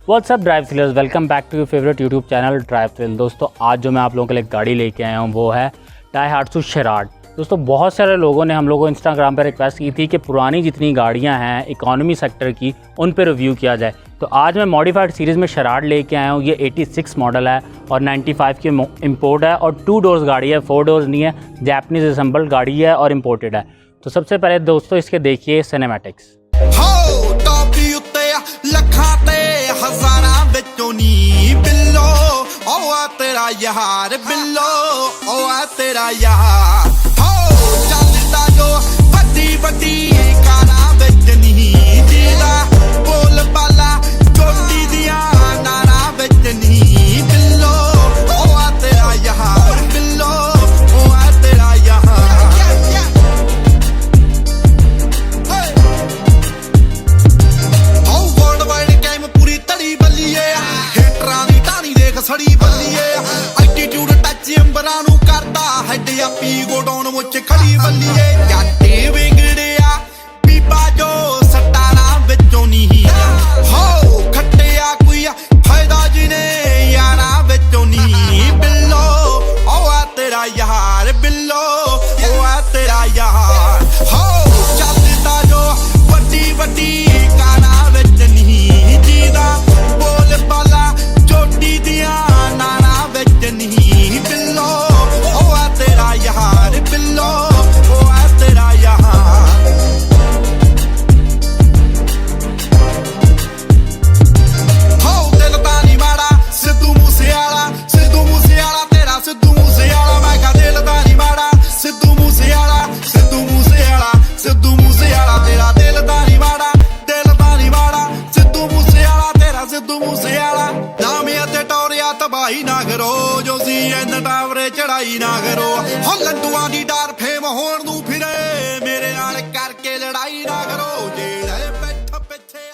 WhatsApp Drive Thrillers, welcome back to your favourite YouTube channel Drive Thrill. दोस्तों आज जो मैं आप लोगों के लिए गाड़ी लेके आया हूँ वो है डाइहाट्सू शेराड। दोस्तों बहुत सारे लोगों ने हम लोगों को इंस्टाग्राम पर रिक्वेस्ट की थी कि पुरानी जितनी गाड़ियाँ हैं इकोनॉमी सेक्टर की उन पर रिव्यू किया जाए। तो आज मैं मॉडिफाइड सीरीज़ में शेराड लेके आया हूँ। ये 86 मॉडल है और 95 की इम्पोर्ट है और 2 डोर्स गाड़ी है, 4 डोर्स नहीं है। जैपनीज असेंबल्ड गाड़ी है और इम्पोर्टेड है। तो सबसे पहले दोस्तों इसके देखिए सिनेमैटिक्स। हज़ारां विचों नी बिल्लो ओ आ तेरा यार बिल्लो ओ आ तेरा यार हो चलदा जो वड्डी वड्डी कारां विच नी जीदा बोल बाला चोटी दियां नारां विच नी बिल्लो ओ आ तेरा यार बिल्लो ओ आ तेरा यार सड़ी बल्लीए एटीट्यूड टच अंबरां नूं करदा हैड आपी गोडाउन विच खड़ी बल्लीए जाटे विगड़िया पीपा जो सटाना विचों नहीं हो खट्टिया कोई फायदा जिने यारा विचों नहीं बिल्लो ओ आ तेरा यार बिल्लो ओ आ तेरा यार हो चलदा जो वड्डी वड्डी काना विच नहीं जीदा बोल बाला चोटी दियां नारा विच नहीं बिल्लो ओ आ तेरा यार बिल्लो ओ आ तेरा यार हो दिल दा नी माड़ा सिद्धू मूसेआला तेरा सिद्धू मूसेआला मैं कहा दिल दा नी माड़ा सिद्धू मूसेआला तेरा दिल दा नी माड़ा सिद्धू मूसेआला तेरा सिद्धू मूसेआला नामिया ते टोरिया तबाही ना करो जो सी एन टावरे चढ़ाई ना करो हो लड्डूआं दी डर फेम होण नूं फिरे मेरे नाल करके लड़ाई ना करो जेड़े बैठ पिछे।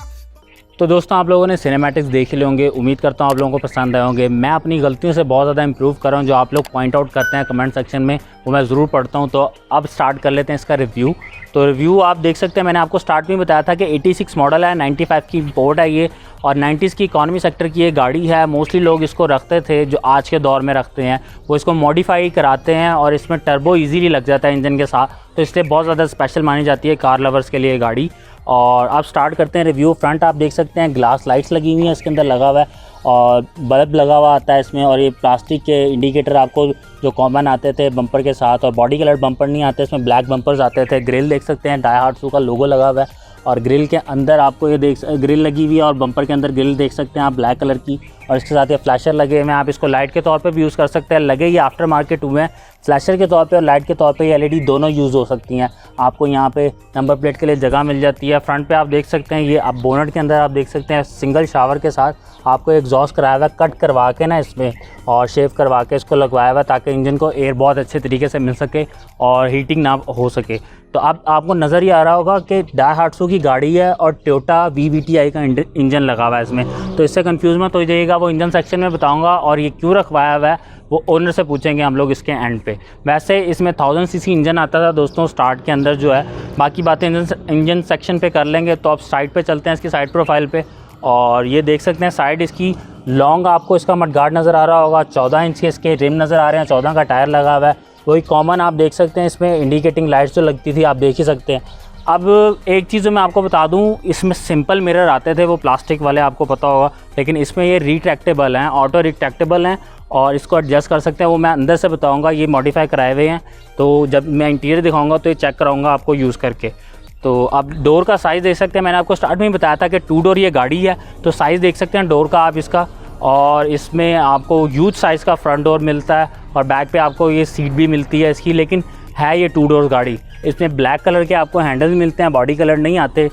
तो दोस्तों आप लोगों ने सिनेमैटिक्स देख ले होंगे, उम्मीद करता हूँ आप लोगों को पसंद आए होंगे। मैं अपनी गलतियों से बहुत ज़्यादा इंप्रूव कर रहा हूँ। जो आप लोग पॉइंट आउट करते हैं कमेंट सेक्शन में वो मैं ज़रूर पढ़ता हूँ। तो अब स्टार्ट कर लेते हैं इसका रिव्यू। तो रिव्यू आप देख सकते हैं, मैंने आपको स्टार्ट में बताया था कि 86 मॉडल है, 95 की इम्पोर्ट है ये और 90s की इकॉनमी सेक्टर की ये गाड़ी है। मोस्टली लोग इसको रखते थे, जो आज के दौर में रखते हैं वो इसको मॉडिफाई कराते हैं और इसमें टर्बो ईजीली लग जाता है इंजन के साथ, तो इसलिए बहुत ज़्यादा स्पेशल मानी जाती है कार लवर्स के लिए गाड़ी। और आप स्टार्ट करते हैं रिव्यू। फ्रंट आप देख सकते हैं ग्लास लाइट्स लगी हुई हैं, इसके अंदर लगा हुआ है और बल्ब लगा हुआ आता है इसमें। और ये प्लास्टिक के इंडिकेटर आपको जो कॉमन आते थे बम्पर के साथ, और बॉडी कलर बम्पर नहीं आते, इसमें ब्लैक बम्पर्स आते थे। ग्रिल देख सकते हैं, डाइहाट्सू का लोगो लगा हुआ है और ग्रिल के अंदर आपको ये ग्रिल लगी हुई है और बम्पर के अंदर ग्रिल देख सकते हैं आप ब्लैक कलर की। और इसके साथ ये फ्लैशर लगे हुए हैं, आप इसको लाइट के तौर पे भी यूज़ कर सकते हैं। लगे ये आफ्टर मार्केट हुए हैं, फ्लैशर के तौर पे और लाइट के तौर पे ये एलईडी दोनों यूज़ हो सकती हैं। आपको यहाँ पे नंबर प्लेट के लिए जगह मिल जाती है। फ्रंट पे आप देख सकते हैं, ये आप बोनट के अंदर आप देख सकते हैं सिंगल शावर के साथ आपको एग्जॉस्ट कराया हुआ है, कट करवा के ना इसमें और शेव करवा के इसको लगवाया हुआ है ताकि इंजन को एयर बहुत अच्छे तरीके से मिल सके और हीटिंग ना हो सके। तो अब आपको नज़र ही आ रहा होगा कि डाइहाट्सू की गाड़ी है और टोयोटा VVTi का इंजन लगा हुआ है इसमें। तो इससे कंफ्यूज मत हो जाइएगा, वो इंजन सेक्शन में बताऊंगा। और ये क्यों रखवाया हुआ है वो ओनर से पूछेंगे हम लोग इसके एंड पे। वैसे इसमें 1000 सीसी इंजन आता था दोस्तों स्टार्ट के अंदर जो है। बाकी बातें इंजन सेक्शन पे कर लेंगे। तो आप साइड पे चलते हैं, इसकी साइड प्रोफाइल पे। और ये देख सकते हैं साइड इसकी लॉन्ग, आपको इसका मडगार्ड नज़र आ रहा होगा। 14 इंच के इसके रिम नज़र आ रहे हैं, 14 का टायर लगा हुआ है। वही कॉमन आप देख सकते हैं, इसमें इंडिकेटिंग लाइट्स जो लगती थी आप देख ही सकते हैं। अब एक चीज़ जो मैं आपको बता दूं, इसमें सिंपल मिरर आते थे वो प्लास्टिक वाले, आपको पता होगा, लेकिन इसमें ये रिट्रैक्टेबल हैं, ऑटो रिट्रैक्टेबल हैं और इसको एडजस्ट कर सकते हैं। वो मैं अंदर से बताऊंगा, ये मॉडिफाई कराए हुए हैं। तो जब मैं इंटीरियर दिखाऊंगा तो ये चेक कराऊंगा आपको यूज़ करके। तो आप डोर का साइज़ देख सकते हैं, मैंने आपको स्टार्ट में ही बताया था कि 2 डोर ये गाड़ी है, तो साइज़ देख सकते हैं डोर का आप इसका। और इसमें आपको ह्यूज साइज़ का फ्रंट डोर मिलता है और बैक पे आपको ये सीट भी मिलती है इसकी, लेकिन है ये 2 डोर गाड़ी। इसमें ब्लैक कलर के आपको हैंडल मिलते हैं, बॉडी कलर नहीं आते।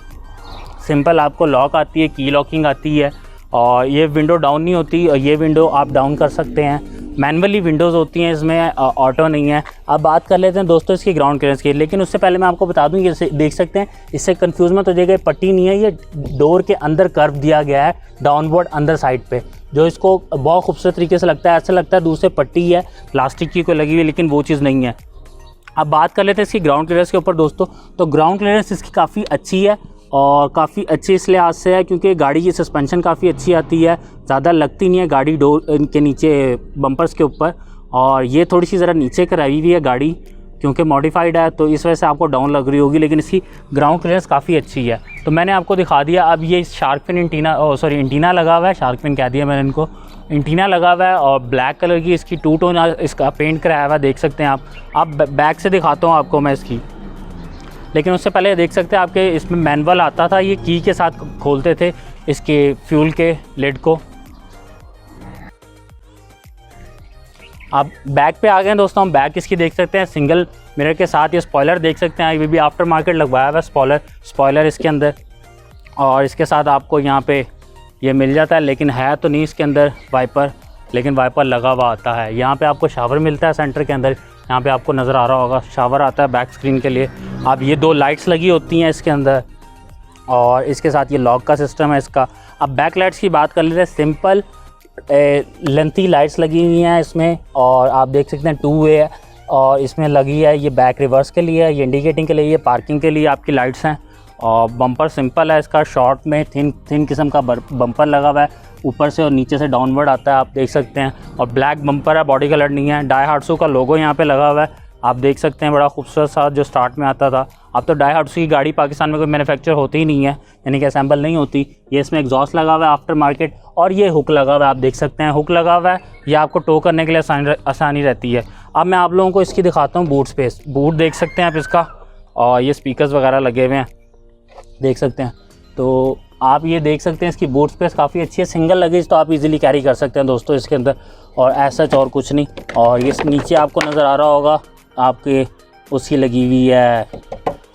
सिंपल आपको लॉक आती है, की लॉकिंग आती है और ये विंडो डाउन नहीं होती और ये विंडो आप डाउन कर सकते हैं। मैनुअली विंडोज़ होती हैं इसमें, ऑटो नहीं है। अब बात कर लेते हैं दोस्तों इसकी ग्राउंड क्लियरेंस की, लेकिन उससे पहले मैं आपको बता दूं, ये देख सकते हैं, इससे कंफ्यूज मत हो जाएगा, पट्टी नहीं है, ये डोर के अंदर कर्व दिया गया है डाउनवर्ड अंदर साइड पे, जो इसको बहुत खूबसूरत तरीके से लगता है। ऐसा लगता है दूसरे पट्टी है प्लास्टिक की कोई लगी हुई, लेकिन वो चीज़ नहीं है। अब बात कर लेते हैं इसकी ग्राउंड क्लियरेंस के ऊपर दोस्तों। तो ग्राउंड क्लियरेंस इसकी काफ़ी अच्छी है और काफ़ी अच्छी इस लिहाज से है क्योंकि गाड़ी की सस्पेंशन काफ़ी अच्छी आती है, ज़्यादा लगती नहीं है गाड़ी डोर के नीचे बम्पर्स के ऊपर। और ये थोड़ी सी ज़रा नीचे कराई हुई है गाड़ी क्योंकि मॉडिफाइड है, तो इस वजह से आपको डाउन लग रही होगी, लेकिन इसकी ग्राउंड क्लियरेंस काफ़ी अच्छी है। तो मैंने आपको दिखा दिया। अब ये शार्क फिन एंटीना लगा हुआ है, शार्क फिन कह दिया मैंने इनको, एंटीना लगा हुआ है और ब्लैक कलर की इसकी 2 टोन इसका पेंट कराया हुआ है, देख सकते हैं आप। अब बैक से दिखाता हूँ आपको मैं इसकी, लेकिन उससे पहले देख सकते हैं आपके इसमें मैनुअल आता था, ये की के साथ खोलते थे इसके फ्यूल के लिड को। अब बैक पे आ गए हैं दोस्तों, हम बैक इसकी देख सकते हैं सिंगल मिरर के साथ। ये स्पॉयलर देख सकते हैं, ये भी आफ्टर मार्केट लगवाया हुआ है स्पॉयलर इसके अंदर। और इसके साथ आपको यहाँ पे ये मिल जाता है, लेकिन है तो नहीं इसके अंदर वाइपर, लेकिन वाइपर लगा हुआ आता है। यहाँ पे आपको शावर मिलता है सेंटर के अंदर, यहाँ पे आपको नज़र आ रहा होगा शावर आता है बैक स्क्रीन के लिए। अब ये 2 लाइट्स लगी होती हैं इसके अंदर और इसके साथ ये लॉक का सिस्टम है इसका। अब बैक लाइट्स की बात कर लेते हैं, सिंपल लेंथी लाइट्स लगी हुई हैं इसमें और आप देख सकते हैं 2 वे है और इसमें लगी है ये बैक रिवर्स के लिए, ये इंडिकेटिंग के लिए, ये पार्किंग के लिए आपकी लाइट्स हैं। और बम्पर सिंपल है इसका, शॉर्ट में थिन किस्म का बम्पर लगा हुआ है ऊपर से और नीचे से डाउनवर्ड आता है, आप देख सकते हैं। और ब्लैक बम्पर है, बॉडी कलर नहीं है। डाई हार्ट्सो का लोगो यहाँ पे लगा हुआ है, आप देख सकते हैं, बड़ा खूबसूरत सा जो स्टार्ट में आता था। अब तो डाई हार्ट्सो की गाड़ी पाकिस्तान में कोई मैन्युफैक्चर होती ही नहीं है, यानी कि असेंबल नहीं होती। ये इसमें एग्जॉस्ट लगा हुआ है आफ्टर मार्केट और ये हुक लगा हुआ है, आप देख सकते हैं हुक लगा हुआ है, ये आपको टो करने के लिए आसानी रहती है। अब मैं आप लोगों को इसकी दिखाता हूँ बूट स्पेस। बूट देख सकते हैं आप इसका, और ये स्पीकर्स वगैरह लगे हुए हैं, देख सकते हैं। तो आप ये देख सकते हैं इसकी बूट स्पेस काफ़ी अच्छी है, सिंगल लगेज तो आप इजीली कैरी कर सकते हैं दोस्तों इसके अंदर, और ऐसा और कुछ नहीं। और ये नीचे आपको नज़र आ रहा होगा आपके उसकी लगी हुई है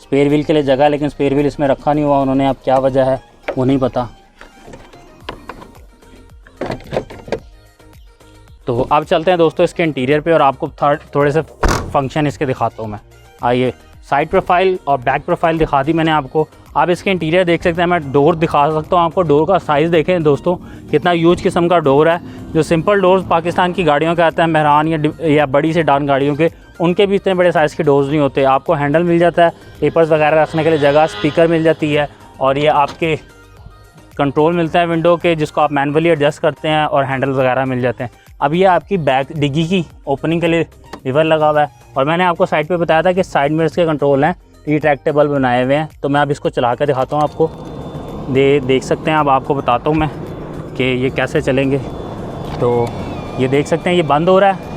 स्पेयर व्हील के लिए जगह, लेकिन स्पेयर व्हील इसमें रखा नहीं हुआ उन्होंने, अब क्या वजह है वो नहीं पता। तो अब चलते हैं दोस्तों इसके इंटीरियर पे और आपको थोड़े से फंक्शन इसके दिखाता हूँ मैं। आइए, साइड प्रोफाइल और बैक प्रोफाइल दिखा दी मैंने आपको। आप इसके इंटीरियर देख सकते हैं, मैं डोर दिखा सकता हूँ आपको। डोर का साइज़ देखें दोस्तों, कितना ह्यूज किस्म का डोर है। जो सिंपल डोर्स पाकिस्तान की गाड़ियों के आते हैं, मेहरान या बड़ी से डान गाड़ियों के, उनके भी इतने बड़े साइज़ के डोर्स नहीं होते। आपको हैंडल मिल जाता है, पेपर्स वगैरह रखने के लिए जगह, स्पीकर मिल जाती है, और ये आपके कंट्रोल मिलता है विंडो के, जिसको आप मैनुअली एडजस्ट करते हैं, और हैंडल वगैरह मिल जाते हैं। अब ये आपकी बैक डिग्गी की ओपनिंग के लिए लीवर लगा हुआ है। और मैंने आपको साइड पे बताया था कि साइड मिरर्स के कंट्रोल हैं, रिट्रैक्टेबल बनाए हुए हैं। तो मैं अब इसको चला कर दिखाता हूँ आपको, देख सकते हैं। अब आपको बताता हूँ मैं कि ये कैसे चलेंगे। तो ये देख सकते हैं, ये बंद हो रहा है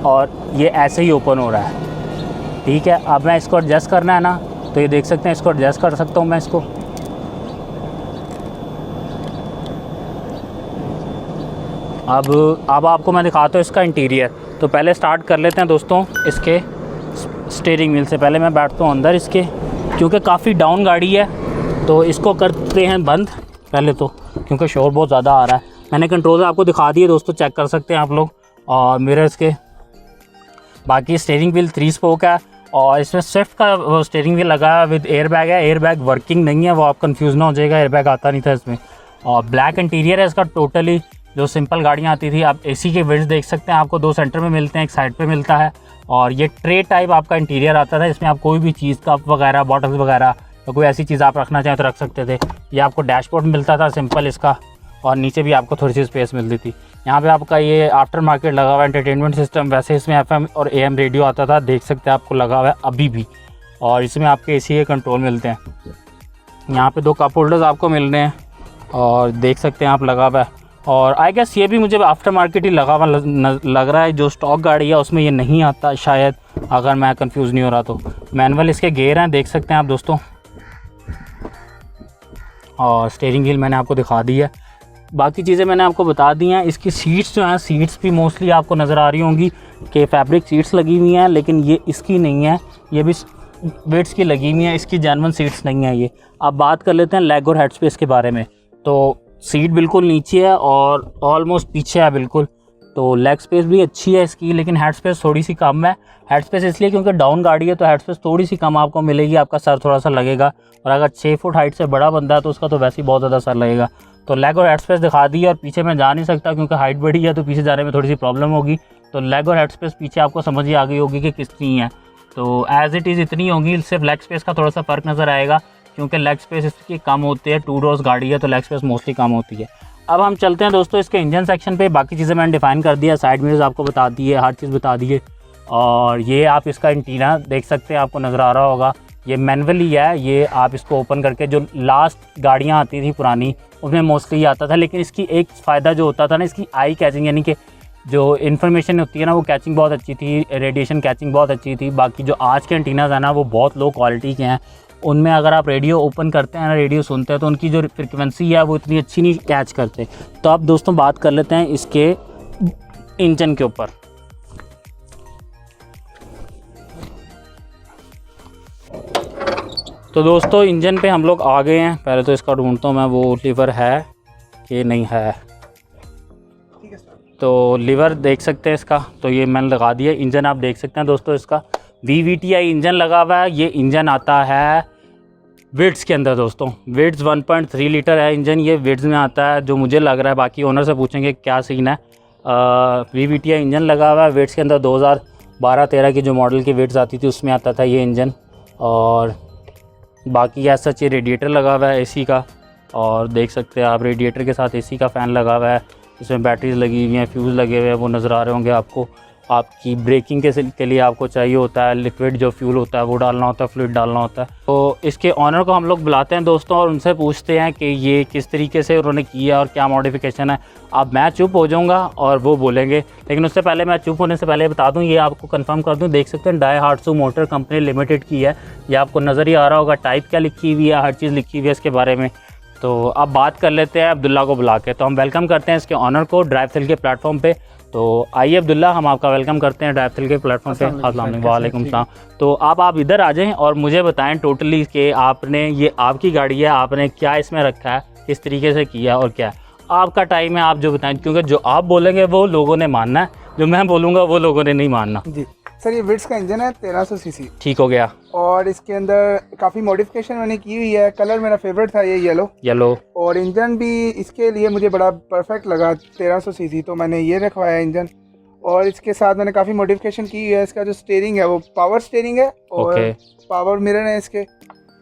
और ये ऐसे ही ओपन हो रहा है, ठीक है। अब मैं इसको एडजस्ट करना है ना, तो ये देख सकते हैं, इसको एडजस्ट कर सकता हूँ मैं इसको। अब आपको मैं दिखाता हूँ इसका इंटीरियर। तो पहले स्टार्ट कर लेते हैं दोस्तों इसके स्टीयरिंग व्हील से। पहले मैं बैठता हूँ अंदर इसके, क्योंकि काफ़ी डाउन गाड़ी है, तो इसको करते हैं बंद पहले तो, क्योंकि शोर बहुत ज़्यादा आ रहा है। मैंने कंट्रोल आपको दिखा दिए दोस्तों, चेक कर सकते हैं आप लोग, और मिरर्स के। बाकी स्टीयरिंग व्हील 3 स्पोक है और इसमें स्विफ्ट का स्टीयरिंग व्हील लगा है विद एयर बैग है। एयर बैग वर्किंग नहीं है, वो आप कंफ्यूज ना हो जाएगा, एयर बैग आता नहीं था इसमें। और ब्लैक इंटीरियर है इसका टोटली, जो सिंपल गाड़ियाँ आती थी। आप एसी के वेंट्स देख सकते हैं, आपको 2 सेंटर में मिलते हैं, एक साइड पे मिलता है। और ये ट्रे टाइप आपका इंटीरियर आता था, इसमें आप कोई भी चीज़, कप वगैरह, बॉटल्स वगैरह, तो कोई ऐसी चीज़ आप रखना चाहें तो रख सकते थे। ये आपको डैशबोर्ड मिलता था सिंपल इसका, और नीचे भी आपको थोड़ी सी स्पेस मिलती थी। यहाँ पे आपका ये आफ्टर मार्केट लगा हुआ है एंटरटेनमेंट सिस्टम। वैसे इसमें FM और AM रेडियो आता था, देख सकते हैं आपको लगा हुआ है अभी भी। और इसमें आपके AC के कंट्रोल मिलते हैं। यहाँ पे 2 कप होल्डर्स आपको मिल रहे हैं, और देख सकते हैं आप लगा हुआ है। और आई गेस ये भी मुझे आफ्टर मार्केट ही लगा हुआ लग रहा है, जो स्टॉक गाड़ी है उसमें ये नहीं आता शायद, अगर मैं कंफ्यूज नहीं हो रहा तो। मैनुअल इसके गेयर हैं, देख सकते हैं आप दोस्तों। और स्टीयरिंग व्हील मैंने आपको दिखा दी है, बाकी चीज़ें मैंने आपको बता दी हैं। इसकी सीट्स जो हैं, सीट्स भी मोस्टली आपको नज़र आ रही होंगी कि फैब्रिक सीट्स लगी हुई हैं, लेकिन ये इसकी नहीं है, ये भी वेट्स की लगी हुई हैं, इसकी जेन्युइन सीट्स नहीं है ये। अब बात कर लेते हैं लेग और हेड स्पेस के बारे में। तो सीट बिल्कुल नीचे है और ऑलमोस्ट पीछे है बिल्कुल, तो लेग स्पेस भी अच्छी है इसकी, लेकिन हेड स्पेस थोड़ी सी कम है। हेड स्पेस इसलिए क्योंकि डाउन गाड़ी है, तो हेड स्पेस थोड़ी सी कम आपको मिलेगी, आपका सर थोड़ा सा लगेगा। और अगर 6 फुट हाइट से बड़ा बंदा है तो उसका तो वैसे ही बहुत ज़्यादा सर लगेगा। तो लेग और हेड स्पेस दिखा दी है, और पीछे मैं जा नहीं सकता क्योंकि हाइट बड़ी है, तो पीछे जाने में थोड़ी सी प्रॉब्लम होगी। तो लेग और हेड स्पेस पीछे आपको समझ ही आ गई होगी कि कितनी है। तो एज़ इट इज़ इतनी होगी, सिर्फ लेग स्पेस का थोड़ा सा फ़र्क नज़र आएगा। क्योंकि लेग स्पेस इसकी कम होती है, 2 डोर्स गाड़ी है तो लेग स्पेस मोस्टली कम होती है। अब हम चलते हैं दोस्तों इसके इंजन सेक्शन पे। बाकी चीज़ें मैंने डिफाइन कर दिया, साइड मिरर्स आपको बता दिए, हर चीज़ बता दिए। और ये आप इसका एंटीना देख सकते हैं, आपको नज़र आ रहा होगा, ये मैनुअली है। ये आप इसको ओपन करके, जो लास्ट गाड़ियाँ आती थी पुरानी उसमें मोस्टली आता था, लेकिन इसकी एक फ़ायदा जो होता था ना, इसकी आई कैचिंग, यानी कि जो इन्फॉर्मेशन होती है ना वो कैचिंग बहुत अच्छी थी, रेडिएशन कैचिंग बहुत अच्छी थी। बाकी जो आज के एंटीनाज है ना वो बहुत लो क्वालिटी के हैं, उनमें अगर आप रेडियो ओपन करते हैं ना, रेडियो सुनते हैं तो उनकी जो फ्रिक्वेंसी है वो इतनी अच्छी नहीं कैच करते। तो अब दोस्तों बात कर लेते हैं इसके इंजन के ऊपर। तो दोस्तों इंजन पे हम लोग आ गए हैं। पहले तो इसका ढूंढता हूँ मैं, वो लीवर है कि नहीं है। तो लीवर देख सकते हैं इसका, तो ये मैंने लगा दिया। इंजन आप देख सकते हैं दोस्तों, इसका VVTi इंजन लगा हुआ है। ये इंजन आता है विड्स के अंदर दोस्तों, विड्स 1.3 लीटर है इंजन, ये विड्स में आता है जो मुझे लग रहा है। बाकी ओनर से पूछेंगे क्या सीन है। VVTi इंजन लगा हुआ है विड्स के अंदर। 2012-13 की जो मॉडल की विड्स आती थी उसमें आता था ये इंजन। और बाकी ऐसा सच ये रेडिएटर लगा हुआ है एसी का, और देख सकते हैं आप रेडिएटर के साथ एसी का फ़ैन लगा हुआ है। इसमें बैटरीज लगी हुई हैं, फ्यूज़ लगे हुए हैं, वो नज़र आ रहे होंगे आपको। आपकी ब्रेकिंग के लिए आपको चाहिए होता है लिक्विड, जो फ्यूल होता है वो डालना होता है, फ्लूइड डालना होता है। तो इसके ऑनर को हम लोग बुलाते हैं दोस्तों और उनसे पूछते हैं कि ये किस तरीके से उन्होंने किया और क्या मॉडिफिकेशन है। अब मैं चुप हो जाऊंगा और वो बोलेंगे, लेकिन उससे पहले मैं चुप होने से पहले बता दूं, ये आपको कंफर्म कर दूं, देख सकते हैं डाइहाट्सू मोटर कंपनी लिमिटेड की है। ये आपको नज़र ही आ रहा होगा, टाइप क्या लिखी हुई है, हर चीज़ लिखी हुई है इसके बारे में। तो अब बात कर लेते हैं अब्दुल्ला को बुला के। तो हम वेलकम करते हैं इसके ऑनर को ड्राइव थ्रिल के प्लेटफॉर्म पे। तो आइए अब्दुल्ला, हम आपका वेलकम करते हैं ड्राइव थ्रिल के प्लेटफॉर्म पे। अस्सलाम वालेकुम सलाम। तो आप इधर आ जाएं और मुझे बताएं टोटली कि आपने, ये आपकी गाड़ी है, आपने क्या इसमें रखा है, किस तरीके से किया और क्या आपका टाइम है, आप जो बताएं, क्योंकि जो आप बोलेंगे वो लोगों ने मानना है, जो मैं बोलूँगा वो लोगों ने नहीं मानना। जी सर, ये विड्स का इंजन है 1300 सीसी। ठीक हो गया। और इसके अंदर काफ़ी मॉडिफिकेशन मैंने की हुई है। कलर मेरा फेवरेट था ये येलो, और इंजन भी इसके लिए मुझे बड़ा परफेक्ट लगा 1300 सीसी, तो मैंने ये रखवाया इंजन। और इसके साथ मैंने काफ़ी मॉडिफिकेशन की हुई है। इसका जो स्टीयरिंग है वो पावर स्टीयरिंग है और पावर मिरर है इसके,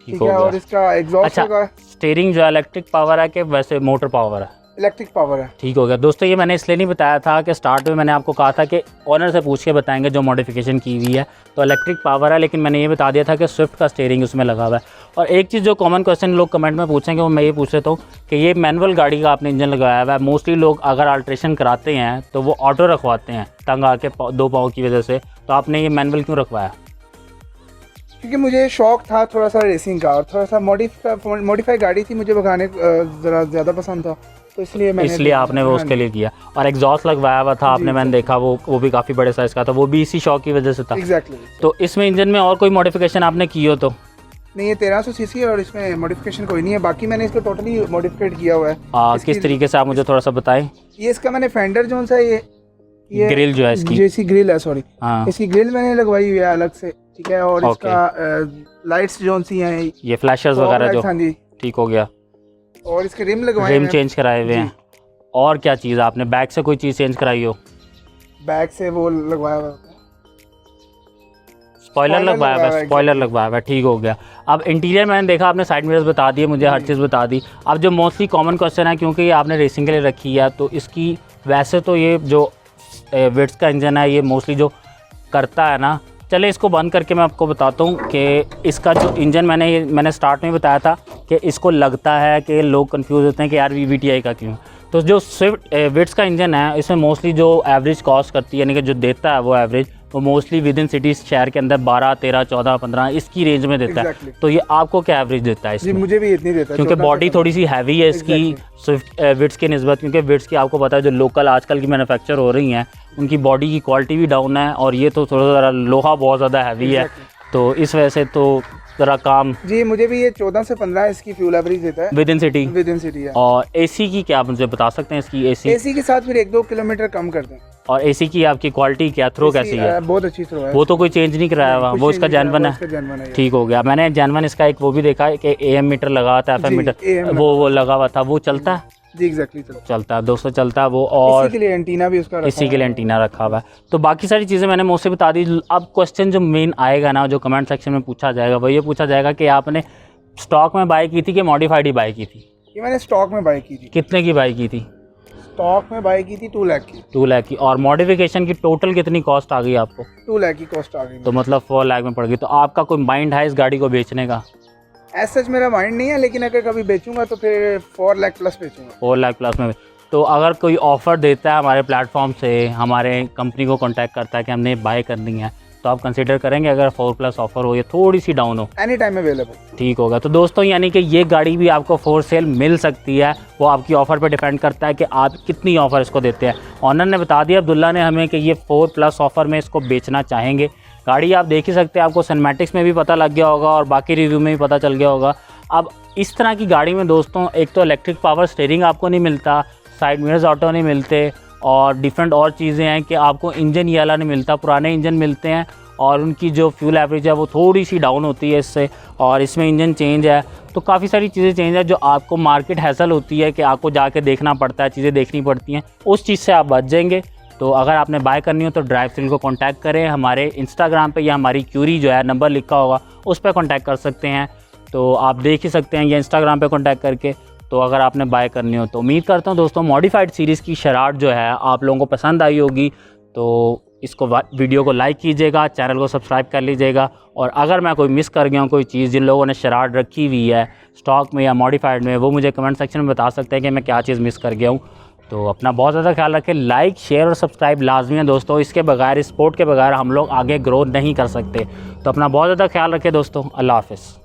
ठीक है। और इसका एग्जॉस्ट का स्टीयरिंग जो इलेक्ट्रिक पावर है कि वैसे मोटर पावर है? इलेक्ट्रिक पावर है। ठीक हो गया दोस्तों। ये मैंने इसलिए नहीं बताया था कि स्टार्ट में मैंने आपको कहा था कि ऑनर से पूछ के बताएंगे जो मॉडिफिकेशन की हुई है, तो इलेक्ट्रिक पावर है, लेकिन मैंने ये बता दिया था कि स्विफ्ट का स्टीयरिंग उसमें लगा हुआ है। और एक चीज़ जो कॉमन क्वेश्चन लोग कमेंट में पूछेंगे वो मैं ये पूछ लेता हूँ कि ये मैनुअल गाड़ी का आपने इंजन लगाया हुआ है। मोस्टली लोग अगर अल्ट्रेशन कराते हैं तो वो ऑटो रखवाते हैं तंग आके 2 पाँव की वजह से, तो आपने ये मैनुअल क्यों रखवाया? क्योंकि मुझे शौक था थोड़ा सा रेसिंग का, और थोड़ा सा मॉडिफाई गाड़ी थी, मुझे भगाने ज़रा ज़्यादा पसंद था, तो इसलिए आपने वो उसके लिए किया। और एग्जॉस्ट लगवाया हुआ था आपने, मैंने देखा वो भी काफ़ी बड़े साइज़ का था, वो भी इसी शौक की वजह से था। एग्जैक्टली। तो इसमें इंजन में और कोई मॉडिफिकेशन आपने की हो? तो नहीं, ये 1300 सीसी है और इसमें मॉडिफिकेशन कोई नहीं है। बाकी मैंने इसको टोटली मॉडिफाइड किया हुआ है। किस तरीके से आप मुझे थोड़ा सा बताएं। ये इसका मैंने फेंडर जो सा ये ग्रिल जो है इसकी ग्रिल है, सॉरी, हाँ, इसकी ग्रिल मैंने लगवाई हुई है अलग से, ठीक है। और इसका लाइट्स जो सी हैं, ये फ्लैशर्स वगैरह जो, हाँ जी, ठीक हो गया। और इसके रिम लगवाए, रिम चेंज कराए हुए हैं। और क्या चीज़ आपने बैक से कोई चीज़ चेंज कराई हो? बैक से वो लगवाया हुआ है, स्पॉइलर लगवाया हुआ है, स्पॉइलर लगवाया हुआ है, ठीक हो गया। अब इंटीरियर मैंने देखा, आपने साइड मिरर्स बता दिए मुझे, हर चीज़ बता दी। अब जो मोस्टली कॉमन क्वेश्चन है, क्योंकि ये आपने रेसिंग के लिए रखी है, तो इसकी वैसे तो ये जो विड्स का इंजन है ये मोस्टली जो करता है ना, चले इसको बंद करके मैं आपको बताता हूँ कि इसका जो इंजन मैंने स्टार्ट में बताया था कि इसको लगता है कि लोग कंफ्यूज होते हैं कि यार VVTi का क्यों। तो जो स्विफ्ट विड्स का इंजन है इसमें मोस्टली जो एवरेज कॉस्ट करती है, यानी कि जो देता है वो एवरेज, वो मोस्टली विद इन सिटी शहर के अंदर 12, 13, 14, 15 इसकी रेंज में देता है। तो ये आपको क्या एवरेज देता है इसमें? जी, मुझे भी इतनी देता है, क्योंकि बॉडी थोड़ी सी हैवी है इसकी स्विफ्ट विड्स की निस्बत, क्योंकि विड्स की आपको पता है जो लोकल आजकल की मैन्युफैक्चर हो रही हैं उनकी बॉडी की क्वालिटी भी डाउन है, और ये तो थोड़ा ज़रा लोहा बहुत ज़्यादा हैवी है, तो इस वजह से तो ज़रा काम। जी, मुझे भी ये 14 से 15 इसकी फ्यूल एवरेज देता है विद इन सिटी है। और एसी की क्या आप मुझे बता सकते हैं इसकी? एसी के साथ फिर 1-2 किलोमीटर कम कर दें। और एसी की आपकी क्वालिटी क्या, थ्रो कैसी है? बहुत अच्छी थ्रो है। वो तो कोई चेंज नहीं कराया हुआ, वो इसका जेन्युइन है, ठीक हो गया। मैंने जेन्युइन इसका एक वो भी देखा है कि AM मीटर लगा था, FM मीटर वो लगा हुआ था, वो चलता है? जी एग्जैक्टली, चलता है दोस्तों, चलता है वो। और इसी के लिए एंटीना भी उसका इसी के लिए एंटीना रखा हुआ है। तो बाकी सारी चीज़ें मैंने मोस्टली बता दी। अब क्वेश्चन जो मेन आएगा ना, जो कमेंट सेक्शन में पूछा जाएगा, वो ये पूछा जाएगा कि आपने स्टॉक में बाय की थी कि मॉडिफाइड ही बाय की थी? ये मैंने स्टॉक में बाय की थी। कितने की बाय की थी? स्टॉक में बाय की थी 2 लाख की। 2 लाख की। और मॉडिफिकेशन की टोटल कितनी कॉस्ट आ गई आपको? 2 लाख की कॉस्ट आ गई। तो मतलब 4 लाख में पड़ गई। तो आपका कोई माइंड है इस गाड़ी को बेचने का? ऐसा मेरा माइंड नहीं है, लेकिन अगर कभी बेचूंगा तो फिर 4 लाख प्लस बेचूंगा। 4 लाख प्लस में। तो अगर कोई ऑफ़र देता है हमारे प्लेटफॉर्म से, हमारे कंपनी को कांटेक्ट करता है कि हमने बाय करनी है, तो आप कंसीडर करेंगे अगर 4+ ऑफ़र हो या थोड़ी सी डाउन हो? Any time available. ठीक होगा। तो दोस्तों यानी कि ये गाड़ी भी आपको फॉर सेल मिल सकती है, वो आपकी ऑफ़र पे डिपेंड करता है कि आप कितनी ऑफ़र इसको देते हैं। ऑनर ने बता दिया, अब्दुल्ला ने हमें, कि ये 4+ ऑफ़र में इसको बेचना चाहेंगे। गाड़ी आप देख ही सकते हैं, आपको सिनेमैटिक्स में भी पता लग गया होगा और बाकी रिव्यू में भी पता चल गया होगा। अब इस तरह की गाड़ी में दोस्तों एक तो इलेक्ट्रिक पावर स्टीयरिंग आपको नहीं मिलता, साइड मिरर्स ऑटो नहीं मिलते, और डिफरेंट और चीज़ें हैं कि आपको इंजन ये वाला नहीं मिलता। पुराने इंजन मिलते हैं और उनकी जो फ्यूल एवरेज है वो थोड़ी सी डाउन होती है इससे, और इसमें इंजन चेंज है। तो काफ़ी सारी चीज़ें चेंज है जो आपको मार्केट हैसल होती है कि आपको जाके देखना पड़ता है, चीज़ें देखनी पड़ती हैं, उस चीज़ से आप बच जाएंगे। तो अगर आपने बाय करनी हो तो ड्राइव थ्रिल को कांटेक्ट करें, हमारे इंस्टाग्राम पे या हमारी क्यूरी जो है नंबर लिखा होगा उस पर कांटेक्ट कर सकते हैं। तो आप देख ही सकते हैं या इंस्टाग्राम पे कांटेक्ट करके, तो अगर आपने बाय करनी हो तो। उम्मीद करता हूँ दोस्तों मॉडिफाइड सीरीज़ की शरारत जो है आप लोगों को पसंद आई होगी। तो इसको वीडियो को लाइक कीजिएगा, चैनल को सब्सक्राइब कर लीजिएगा, और अगर मैं कोई मिस कर गया हूँ, कोई चीज़ जिन लोगों ने शरारत रखी हुई है स्टॉक में या मॉडिफाइड में, वो मुझे कमेंट सेक्शन में बता सकते हैं कि मैं क्या चीज़ मिस कर गया हूँ। तो अपना बहुत ज़्यादा ख्याल रखें। लाइक, शेयर और सब्सक्राइब लाजमी है दोस्तों, इसके बगैर, इस सपोर्ट के बगैर हम लोग आगे ग्रो नहीं कर सकते। तो अपना बहुत ज़्यादा ख्याल रखें दोस्तों। अल्लाह हाफ़िज़।